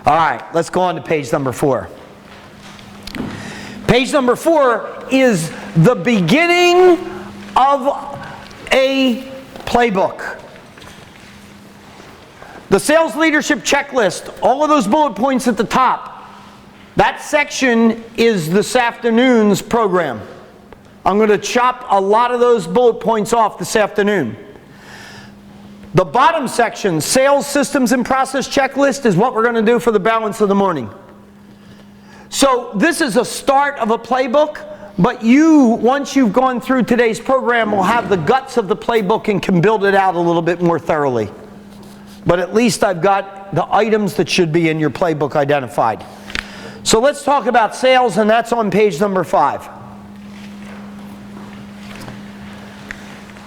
All right, let's go on to page number 4. Page number 4 is the beginning of a playbook. The sales leadership checklist, all of those bullet points at the top, that section is this afternoon's program. I'm going to chop a lot of those bullet points off this afternoon. The bottom section, sales systems and process checklist, is what we're going to do for the balance of the morning. So this is a start of a playbook, but you, once you've gone through today's program, will have the guts of the playbook and can build it out a little bit more thoroughly. But at least I've got the items that should be in your playbook identified. So let's talk about sales, and that's on page number 5.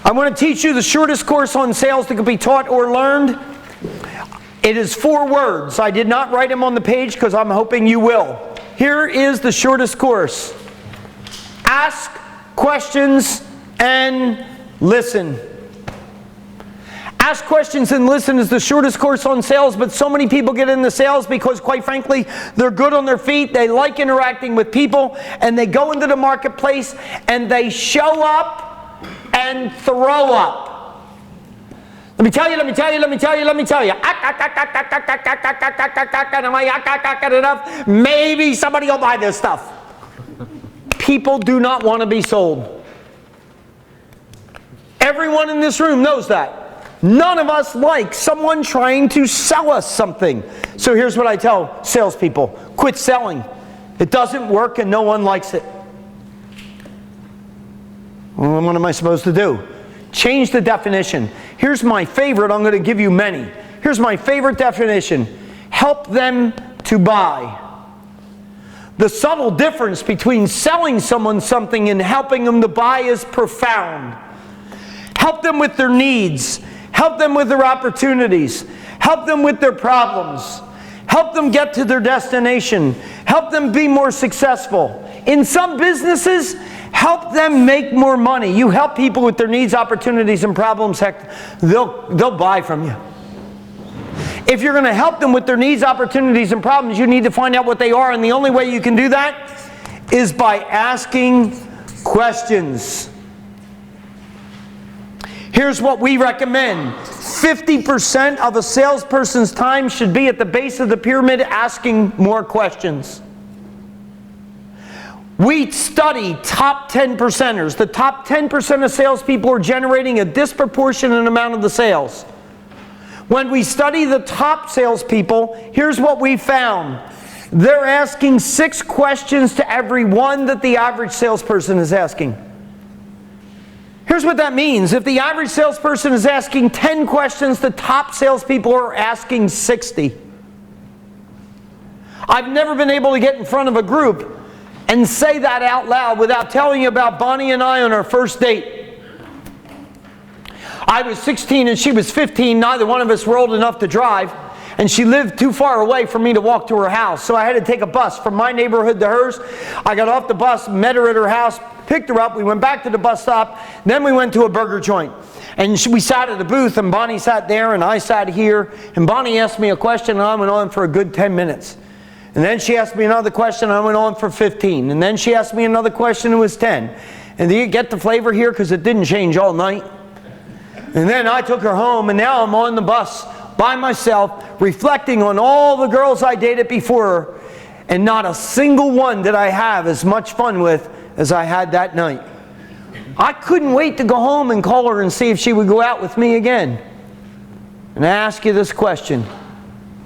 I want to teach you the shortest course on sales that can be taught or learned. It is 4 words. I did not write them on the page because I'm hoping you will. Here is the shortest course. Ask questions and listen. Ask questions and listen is the shortest course on sales, but so many people get into sales because, quite frankly, they're good on their feet, they like interacting with people, and they go into the marketplace and they show up and throw up. Let me tell you. Maybe somebody will buy this stuff. People do not want to be sold. Everyone in this room knows that. None of us like someone trying to sell us something. So here's what I tell salespeople. Quit selling. It doesn't work and no one likes it. Well, what am I supposed to do? Change the definition. Here's my favorite. I'm going to give you many. Here's my favorite definition. Help them to buy. The subtle difference between selling someone something and helping them to buy is profound. Help them with their needs. Help them with their opportunities. Help them with their problems. Help them get to their destination. Help them be more successful. In some businesses, help them make more money. You help people with their needs, opportunities, and problems, heck, they'll buy from you. If you're going to help them with their needs, opportunities, and problems, you need to find out what they are, and the only way you can do that is by asking questions. Here's what we recommend. 50% of a salesperson's time should be at the base of the pyramid asking more questions. We study top 10 percenters. The top 10% of salespeople are generating a disproportionate amount of the sales. When we study the top salespeople, here's what we found. They're asking 6 questions to every one that the average salesperson is asking. Here's what that means. If the average salesperson is asking 10 questions, the top salespeople are asking 60. I've never been able to get in front of a group and say that out loud without telling you about Bonnie and I on our first date. I was 16 and she was 15. Neither one of us were old enough to drive. And she lived too far away for me to walk to her house. So I had to take a bus from my neighborhood to hers. I got off the bus, met her at her house, picked her up. We went back to the bus stop. Then we went to a burger joint. And we sat at a booth, and Bonnie sat there, and I sat here. And Bonnie asked me a question, and I went on for a good 10 minutes. And then she asked me another question, and I went on for 15. And then she asked me another question, and it was 10. And do you get the flavor here? Because it didn't change all night. And then I took her home, and now I'm on the bus by myself, reflecting on all the girls I dated before her, and not a single one did I have as much fun with as I had that night. I couldn't wait to go home and call her and see if she would go out with me again. And I ask you this question.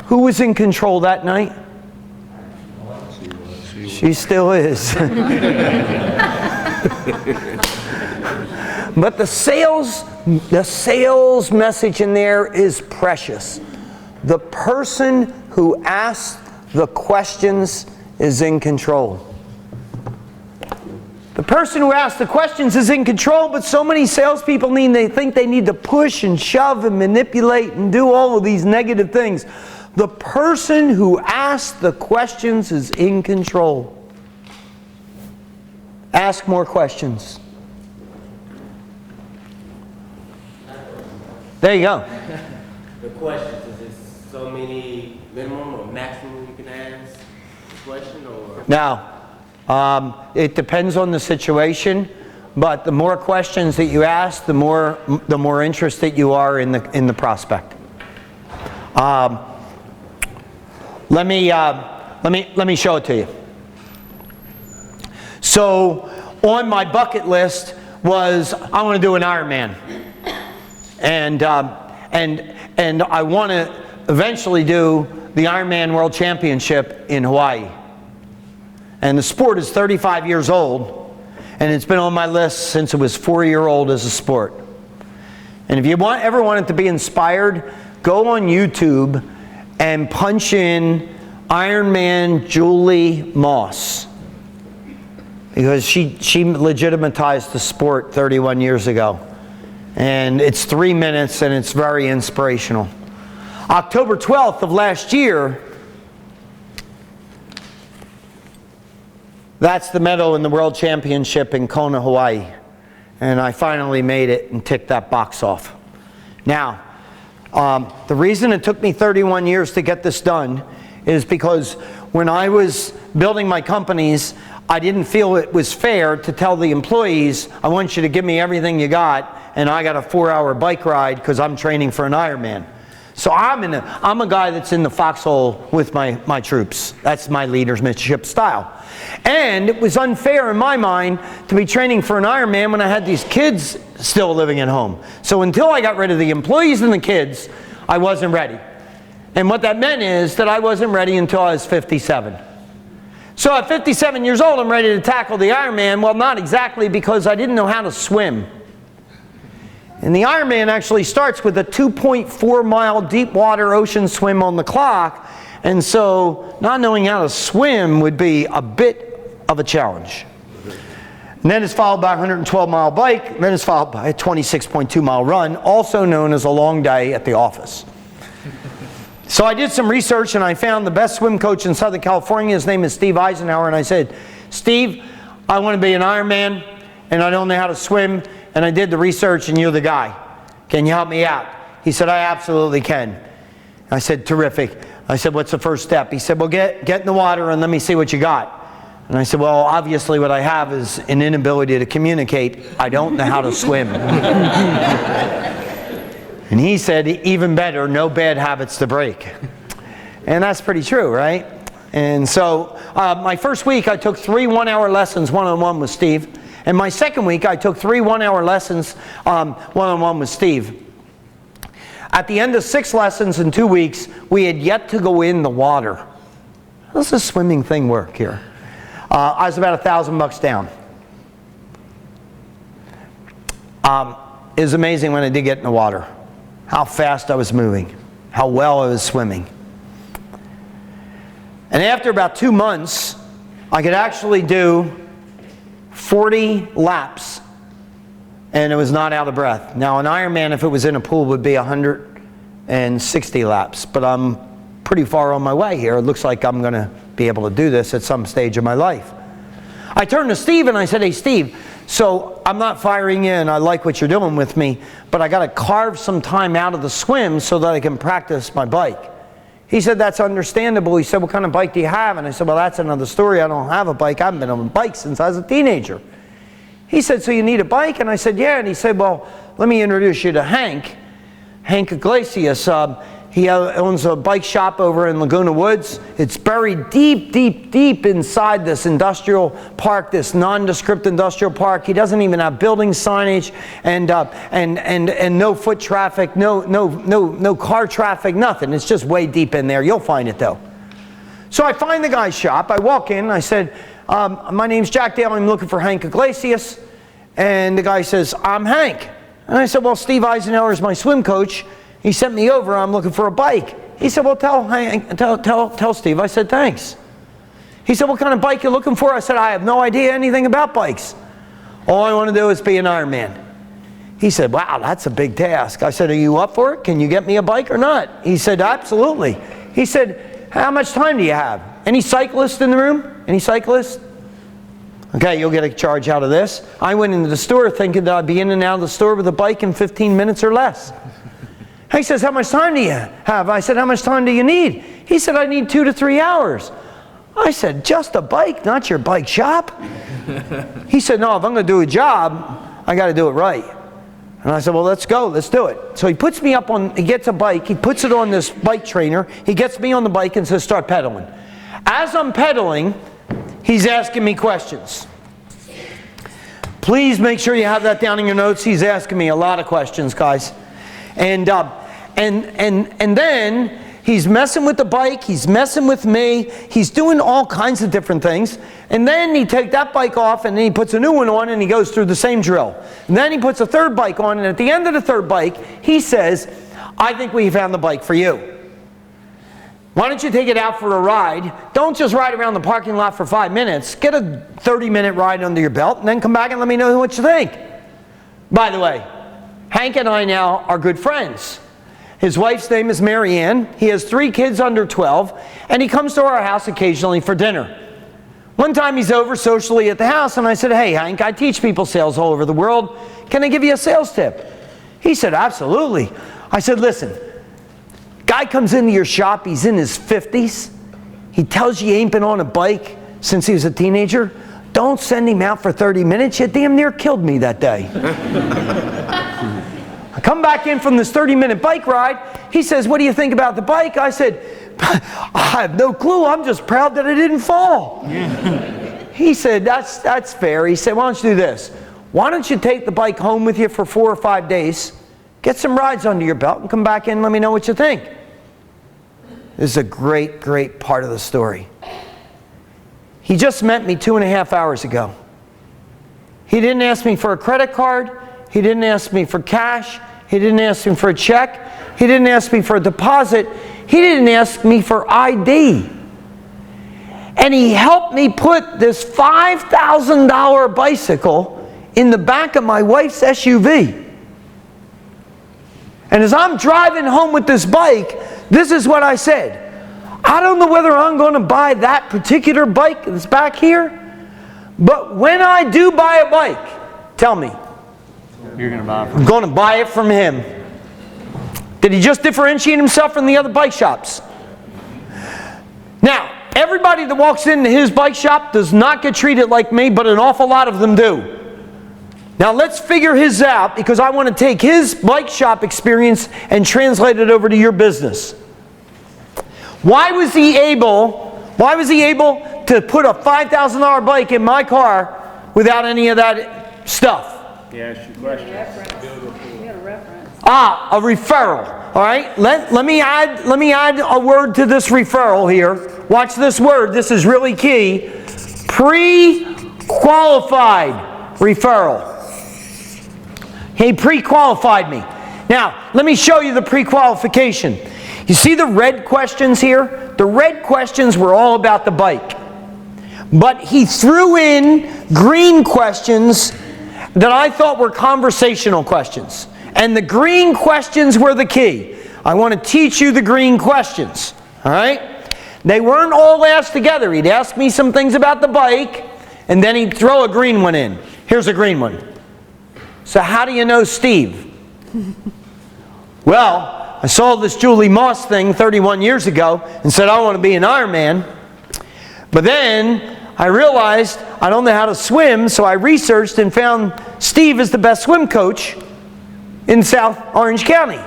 Who was in control that night? She still is. But the sales message in there is precious. The person who asks the questions is in control. The person who asks the questions is in control, but so many salespeople think they need to push and shove and manipulate and do all of these negative things. The person who asks the questions is in control. Ask more questions. There you go. The questions, is this so many minimum or maximum you can ask a question, or? Now, it depends on the situation, but the more questions that you ask, the more interested you are in the prospect. Let me show it to you. So, on my bucket list was I want to do an Ironman, and I want to eventually do the Ironman World Championship in Hawaii. And the sport is 35 years old, and it's been on my list since it was 4-year-old as a sport. And if you ever wanted to be inspired, go on YouTube and punch in Ironman Julie Moss, because she legitimatized the sport 31 years ago. And it's 3 minutes, and it's very inspirational. October 12th of last year, that's the medal in the World Championship in Kona, Hawaii. And I finally made it and ticked that box off. Now, the reason it took me 31 years to get this done is because when I was building my companies, I didn't feel it was fair to tell the employees, I want you to give me everything you got, and I got a 4-hour bike ride because I'm training for an Ironman. So I'm a guy that's in the foxhole with my troops. That's my leadership style. And it was unfair in my mind to be training for an Ironman when I had these kids still living at home. So until I got rid of the employees and the kids, I wasn't ready. And what that meant is that I wasn't ready until I was 57. So at 57 years old, I'm ready to tackle the Ironman. Well, not exactly, because I didn't know how to swim. And the Ironman actually starts with a 2.4-mile deep water ocean swim on the clock. And so not knowing how to swim would be a bit of a challenge. And then it's followed by a 112-mile bike. And then it's followed by a 26.2-mile run, also known as a long day at the office. So I did some research, and I found the best swim coach in Southern California. His name is Steve Eisenhower. And I said, Steve, I want to be an Ironman, and I don't know how to swim. And I did the research, and you're the guy. Can you help me out? He said, I absolutely can. I said, terrific. I said, what's the first step? He said, well, get in the water and let me see what you got. And I said, well, obviously what I have is an inability to communicate. I don't know how to swim. And he said, even better, no bad habits to break. And that's pretty true, right? And so my first week, I took 3 one-hour lessons one-on-one with Steve. And my second week, I took 3 one-hour lessons one-on-one with Steve. At the end of 6 lessons in 2 weeks, we had yet to go in the water. How does this swimming thing work here? I was about $1,000 down. It was amazing when I did get in the water, how fast I was moving, how well I was swimming. And after about 2 months, I could actually do 40 laps, and it was not out of breath. Now, an Ironman, if it was in a pool, would be 160 laps, but I'm pretty far on my way here. It looks like I'm going to be able to do this at some stage of my life. I turned to Steve and I said, hey, Steve, so I'm not firing in. I like what you're doing with me, but I got to carve some time out of the swim so that I can practice my bike. He said, that's understandable. He said, what kind of bike do you have? And I said, well, that's another story. I don't have a bike. I haven't been on a bike since I was a teenager. He said, so you need a bike? And I said, yeah. And he said, well, let me introduce you to Hank Iglesias. He owns a bike shop over in Laguna Woods. It's buried deep, deep, deep inside this industrial park, this nondescript industrial park. He doesn't even have building signage and no foot traffic, no car traffic, nothing. It's just way deep in there. You'll find it though. So I find the guy's shop. I walk in. I said, my name's Jack Daly. I'm looking for Hank Iglesias. And the guy says, I'm Hank. And I said, well, Steve Eisenhower is my swim coach. He sent me over. I'm looking for a bike. He said, well, tell Steve. I said, thanks. He said, what kind of bike you looking for? I said, I have no idea anything about bikes. All I want to do is be an Ironman. He said, wow, that's a big task. I said, are you up for it? Can you get me a bike or not? He said, absolutely. He said, how much time do you have? Any cyclists in the room? Any cyclists? Okay, you'll get a charge out of this. I went into the store thinking that I'd be in and out of the store with a bike in 15 minutes or less. He says, how much time do you have? I said, how much time do you need? He said, I need 2 to 3 hours. I said, just a bike, not your bike shop? He said, no, if I'm going to do a job, I got to do it right. And I said, well, let's go, let's do it. So he puts me up on, he gets a bike, he puts it on this bike trainer, he gets me on the bike and says, start pedaling. As I'm pedaling, he's asking me questions. Please make sure you have that down in your notes. He's asking me a lot of questions, guys. And then he's messing with the bike, he's messing with me, he's doing all kinds of different things. And then he takes that bike off and then he puts a new one on and he goes through the same drill. And then he puts a third bike on, and at the end of the third bike, he says, I think we found the bike for you. Why don't you take it out for a ride? Don't just ride around the parking lot for 5 minutes. Get a 30-minute ride under your belt and then come back and let me know what you think. By the way, Hank and I now are good friends. His wife's name is Mary Ann. He has 3 kids under 12, and he comes to our house occasionally for dinner. One time he's over socially at the house, and I said, hey, Hank, I teach people sales all over the world. Can I give you a sales tip? He said, absolutely. I said, listen, guy comes into your shop, he's in his 50s. He tells you he ain't been on a bike since he was a teenager. Don't send him out for 30 minutes. You damn near killed me that day. I come back in from this 30-minute bike ride. He says, what do you think about the bike? I said, I have no clue. I'm just proud that I didn't fall. He said, that's fair. He said, why don't you do this? Why don't you take the bike home with you for 4 or 5 days, get some rides under your belt, and come back in and let me know what you think. This is a great, great part of the story. He just met me 2.5 hours ago. He didn't ask me for a credit card. He didn't ask me for cash. He didn't ask me for a check. He didn't ask me for a deposit. He didn't ask me for ID. And he helped me put this $5,000 bicycle in the back of my wife's SUV. And as I'm driving home with this bike, this is what I said. I don't know whether I'm going to buy that particular bike that's back here, but when I do buy a bike, tell me. You're going to buy it. I'm going to buy it from him. Did he just differentiate himself from the other bike shops? Now, everybody that walks into his bike shop does not get treated like me, but an awful lot of them do. Now let's figure his out, because I want to take his bike shop experience and translate it over to your business. Why was he able to put a $5,000 bike in my car without any of that stuff? Yeah, that's your question. A referral. All right. Let me add a word to this referral here. Watch this word. This is really key. Pre-qualified referral. He pre-qualified me. Now, let me show you the pre-qualification. You see the red questions here? The red questions were all about the bike. But he threw in green questions that I thought were conversational questions. And the green questions were the key. I want to teach you the green questions. All right? They weren't all asked together. He'd ask me some things about the bike, and then he'd throw a green one in. Here's a green one. So how do you know Steve? Well, I saw this Julie Moss thing 31 years ago and said, I want to be an Ironman. But then I realized I don't know how to swim, so I researched and found Steve is the best swim coach in South Orange County.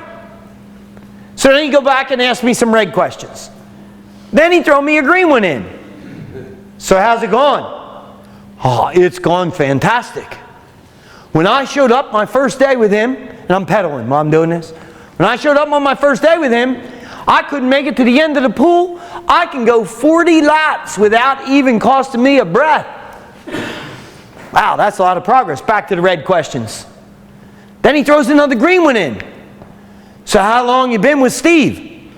So then he'd go back and ask me some red questions. Then he'd throw me a green one in. So how's it gone? Oh, it's gone fantastic. When I showed up my first day with him, and I'm pedaling while I'm doing this. When I showed up on my first day with him, I couldn't make it to the end of the pool. I can go 40 laps without even costing me a breath. Wow, that's a lot of progress. Back to the red questions. Then he throws another green one in. So how long you been with Steve?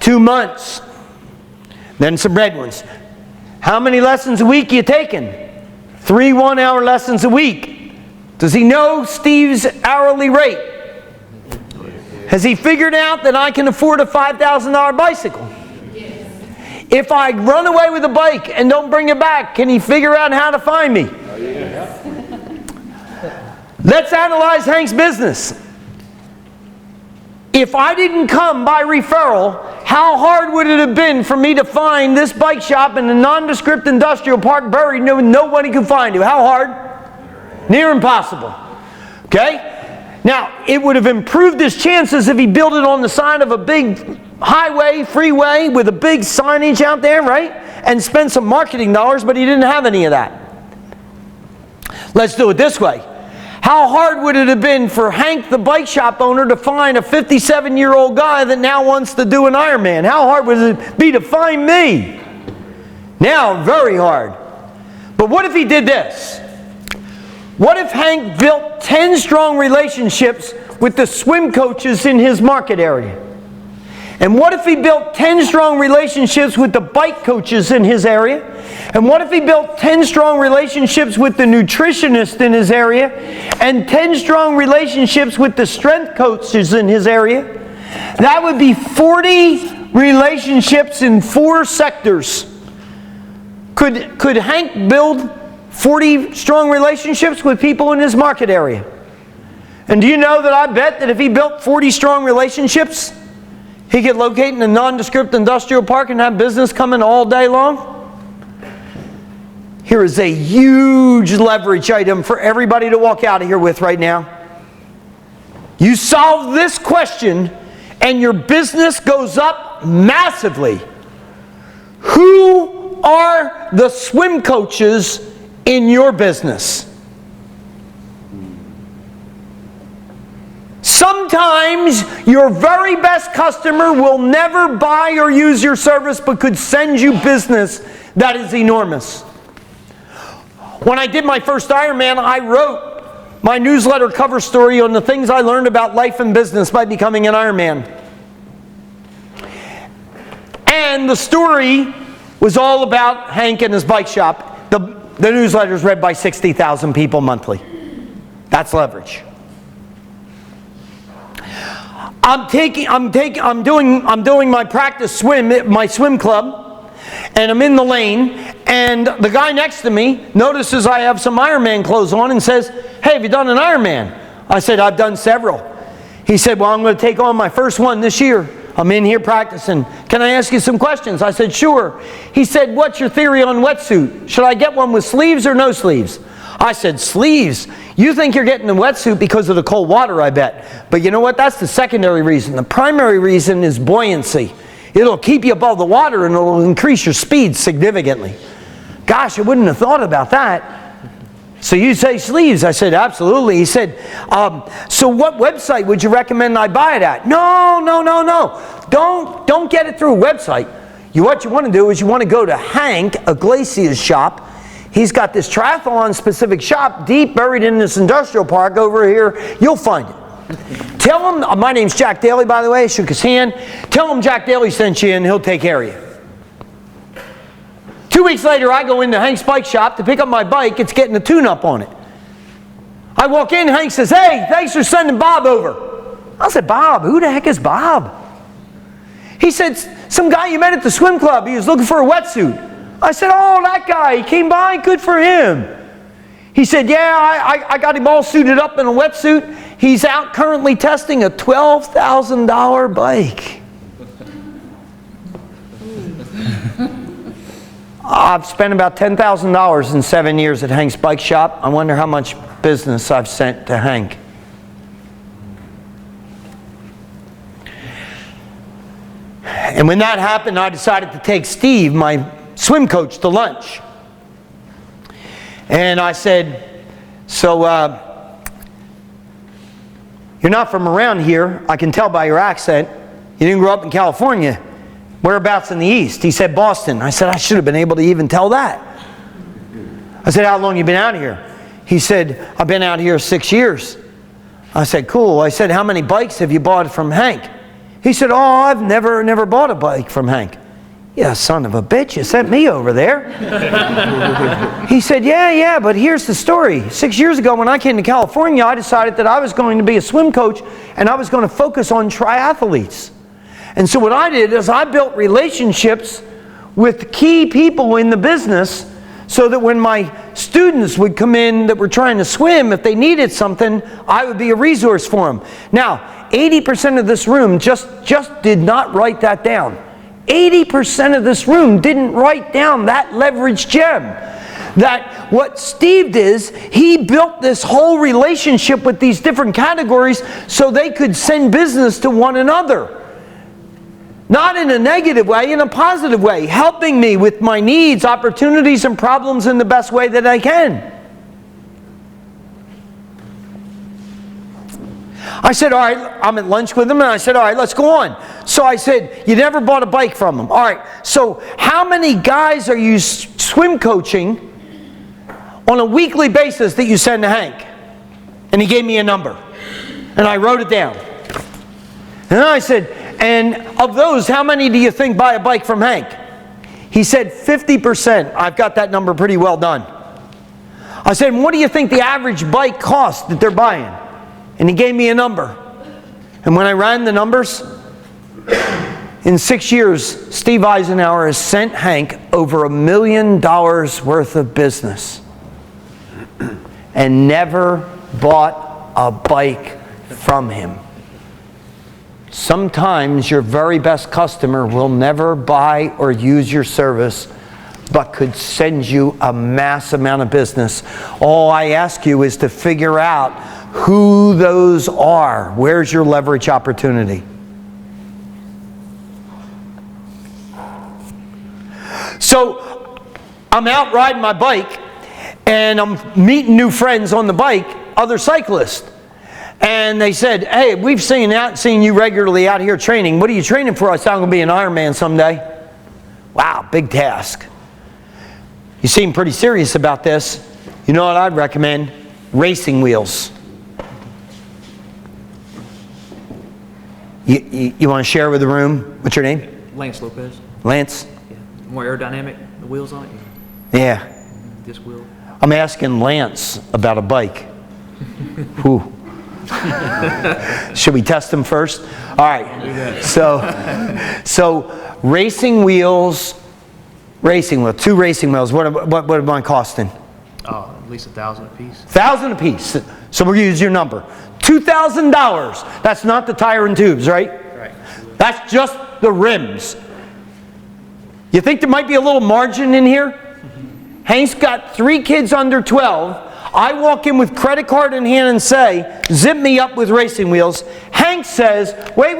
2 months. Then some red ones. How many lessons a week you taking? 3 1-hour lessons a week. Does he know Steve's hourly rate? Has he figured out that I can afford a $5,000 bicycle? Yes. If I run away with a bike and don't bring it back, can he figure out how to find me? Oh, yeah. Let's analyze Hank's business. if I didn't come by referral, how hard would it have been for me to find this bike shop in a nondescript industrial park buried nobody could find it? How hard? Near impossible. Okay? Now, it would have improved his chances if he built it on the side of a big highway, freeway, with a big signage out there, right? And spent some marketing dollars, but he didn't have any of that. Let's do it this way. How hard would it have been for Hank, the bike shop owner, to find a 57-year-old guy that now wants to do an Ironman? How hard would it be to find me? Now, very hard. But what if he did this? What if Hank built 10 strong relationships with the swim coaches in his market area? And what if he built 10 strong relationships with the bike coaches in his area? And what if he built 10 strong relationships with the nutritionist in his area? And 10 strong relationships with the strength coaches in his area? That would be 40 relationships in 4 sectors. Could Hank build 40 strong relationships with people in his market area? And do you know that I bet that if he built 40 strong relationships, he could locate in a nondescript industrial park and have business coming all day long? Here is a huge leverage item for everybody to walk out of here with right now. You solve this question and your business goes up massively. Who are the swim coaches in your business? Sometimes your very best customer will never buy or use your service but could send you business that is enormous. When I did my first Ironman, I wrote my newsletter cover story on the things I learned about life and business by becoming an Ironman. And the story was all about Hank and his bike shop. The newsletter is read by 60,000 people monthly. That's leverage. I'm doing my practice swim, my swim club, and I'm in the lane, and the guy next to me notices I have some Ironman clothes on and says, "Hey, have you done an Ironman?" I said, "I've done several." He said, "Well, I'm going to take on my first one this year. I'm in here practicing. Can I ask you some questions?" I said, "Sure." He said, "What's your theory on wetsuit? Should I get one with sleeves or no sleeves?" I said, "Sleeves? You think you're getting a wetsuit because of the cold water, I bet. But you know what? That's the secondary reason. The primary reason is buoyancy. It'll keep you above the water and it'll increase your speed significantly." Gosh, I wouldn't have thought about that. "So you say sleeves?" I said, "Absolutely." He said, "So what website would you recommend I buy it at?" No. Don't get it through a website. What you want to do is you want to go to Hank Iglesias' shop. He's got this triathlon specific shop deep buried in this industrial park over here. You'll find it. Tell him, my name's Jack Daly, by the way. I shook his hand. Tell him Jack Daly sent you and he'll take care of you. 2 weeks later, I go into Hank's bike shop to pick up my bike. It's getting a tune-up on it. I walk in, Hank says, "Hey, thanks for sending Bob over." I said, "Bob? Who the heck is Bob?" He said, "Some guy you met at the swim club. He was looking for a wetsuit." I said, "Oh, that guy. He came by. Good for him." He said, "Yeah, I got him all suited up in a wetsuit. He's out currently testing a $12,000 bike." I've spent about $10,000 in 7 years at Hank's bike shop. I wonder how much business I've sent to Hank. And when that happened, I decided to take Steve, my swim coach, to lunch. And I said, "So, you're not from around here. I can tell by your accent. You didn't grow up in California. Whereabouts in the East?" He said, "Boston." I said, "I should have been able to even tell that." I said, "How long you been out here?" He said, "I've been out here 6 years." I said, "Cool." I said, "How many bikes have you bought from Hank?" He said, "Oh, I've never bought a bike from Hank." "Yeah, son of a bitch, you sent me over there." He said, yeah, but here's the story. 6 years ago when I came to California, I decided that I was going to be a swim coach and I was going to focus on triathletes. And so what I did is I built relationships with key people in the business so that when my students would come in that were trying to swim, if they needed something, I would be a resource for them. Now, 80% of this room just did not write that down. 80% of this room didn't write down that leverage gem. That what Steve did is he built this whole relationship with these different categories so they could send business to one another. Not in a negative way, in a positive way, helping me with my needs, opportunities, and problems in the best way that I can. I said, all right, I'm at lunch with him, and I said, all right, let's go on. So I said, you never bought a bike from him. All right, so how many guys are you swim coaching on a weekly basis that you send to Hank? And he gave me a number, and I wrote it down. And then I said, and of those, how many do you think buy a bike from Hank? He said 50%. I've got that number pretty well done. I said, what do you think the average bike costs that they're buying? And he gave me a number. And when I ran the numbers, in 6 years, Steve Eisenhower has sent Hank over $1 million worth of business and never bought a bike from him. Sometimes your very best customer will never buy or use your service, but could send you a mass amount of business. All I ask you is to figure out who those are. Where's your leverage opportunity? So I'm out riding my bike, and I'm meeting new friends on the bike, other cyclists. And they said, hey, we've seen you regularly out here training. What are you training for? I said, I'm going to be an Ironman someday. Wow, big task. You seem pretty serious about this. You know what I'd recommend? Racing wheels. You want to share with the room? What's your name? Lance Lopez. Lance? Yeah. More aerodynamic, the wheels on it. Yeah. This wheel. I'm asking Lance about a bike. Whew. Should we test them first? All right. So racing wheels, two racing wheels. What am I costing? Oh, at least $1,000 a piece. $1,000 a piece. So we'll use your number. $2,000. That's not the tire and tubes, right? Right. That's just the rims. You think there might be a little margin in here? Hank's got 3 kids under 12. I walk in with credit card in hand and say, zip me up with racing wheels. Hank says, wait.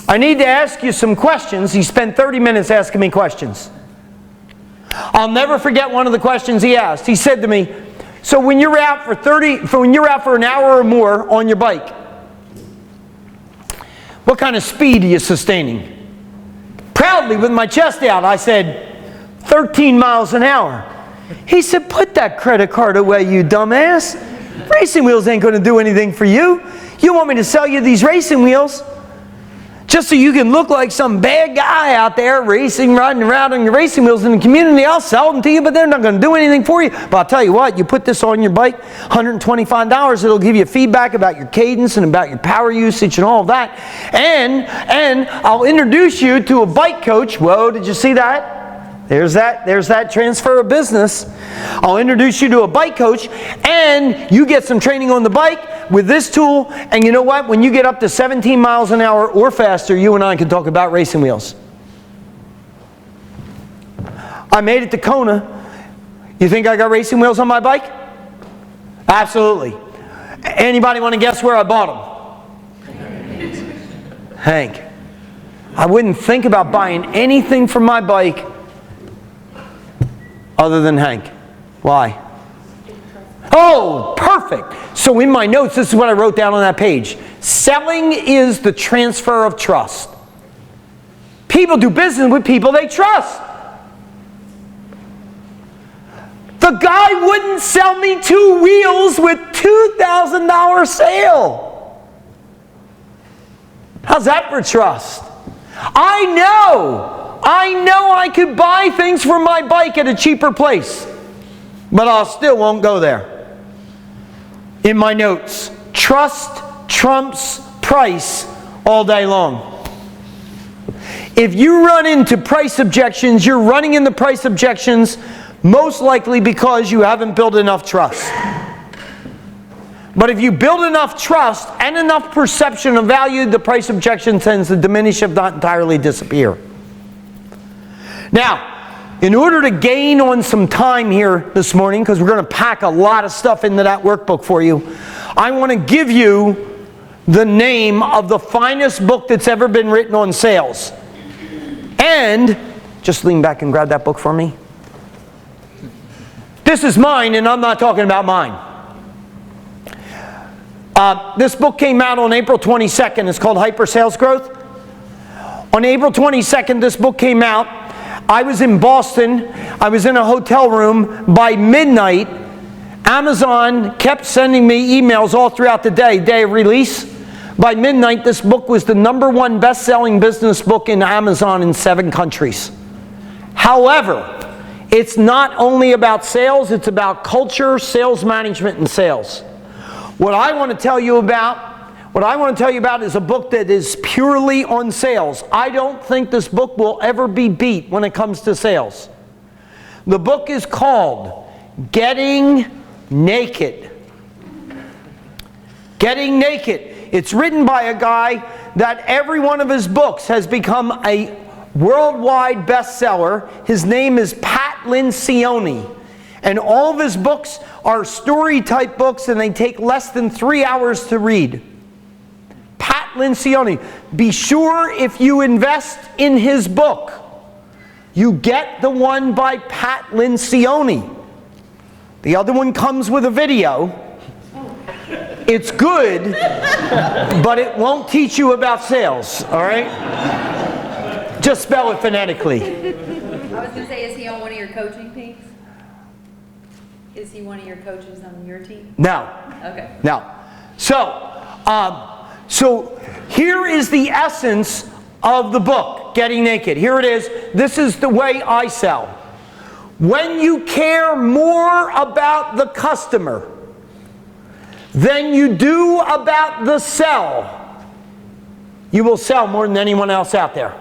I need to ask you some questions. He spent 30 minutes asking me questions. I'll never forget one of the questions he asked. He said to me, so when you're out for an hour or more on your bike, what kind of speed are you sustaining? Proudly, with my chest out, I said, 13 miles an hour. He said, put that credit card away, you dumbass. Racing wheels ain't going to do anything for you. You want me to sell you these racing wheels just so you can look like some bad guy out there riding around on your racing wheels in the community? I'll sell them to you, but they're not going to do anything for you. But I'll tell you what, you put this on your bike, $125, it'll give you feedback about your cadence and about your power usage and all of that. And I'll introduce you to a bike coach. Whoa, did you see that? There's that transfer of business. I'll introduce you to a bike coach, and you get some training on the bike with this tool. And you know what? When you get up to 17 miles an hour or faster, you and I can talk about racing wheels. I made it to Kona. You think I got racing wheels on my bike? Absolutely. Anybody want to guess where I bought them? Hank. I wouldn't think about buying anything from my bike other than Hank. Why? Oh, perfect. So in my notes, this is what I wrote down on that page. Selling is the transfer of trust. People do business with people they trust. The guy wouldn't sell me 2 wheels with $2,000 sale. How's that for trust? I know I could buy things for my bike at a cheaper place, but I still won't go there. In my notes, trust trumps price all day long. If you run into price objections, you're running into price objections most likely because you haven't built enough trust. But if you build enough trust and enough perception of value, the price objection tends to diminish, if not entirely disappear. Now, in order to gain on some time here this morning, because we're going to pack a lot of stuff into that workbook for you, I want to give you the name of the finest book that's ever been written on sales. And, just lean back and grab that book for me. This is mine, and I'm not talking about mine. This book came out on April 22nd. It's called Hyper Sales Growth. On April 22nd, this book came out. I was in Boston. I was in a hotel room. By midnight, Amazon kept sending me emails all throughout the day of release. By midnight, this book was the #1 best-selling business book in Amazon in 7 countries. However, it's not only about sales, it's about culture, sales management, and sales. What I want to tell you about is a book that is purely on sales. I don't think this book will ever be beat when it comes to sales. The book is called Getting Naked. Getting Naked. It's written by a guy that every one of his books has become a worldwide bestseller. His name is Pat Lencioni. And all of his books are story-type books, and they take less than 3 hours to read. Pat Lencioni. Be sure if you invest in his book, you get the one by Pat Lencioni. The other one comes with a video. It's good, but it won't teach you about sales, all right? Just spell it phonetically. I was going to say, is he on one of your coaching teams? Is he one of your coaches on your team? No. Okay. No. So here is the essence of the book, Getting Naked. Here it is. This is the way I sell. When you care more about the customer than you do about the sell, you will sell more than anyone else out there.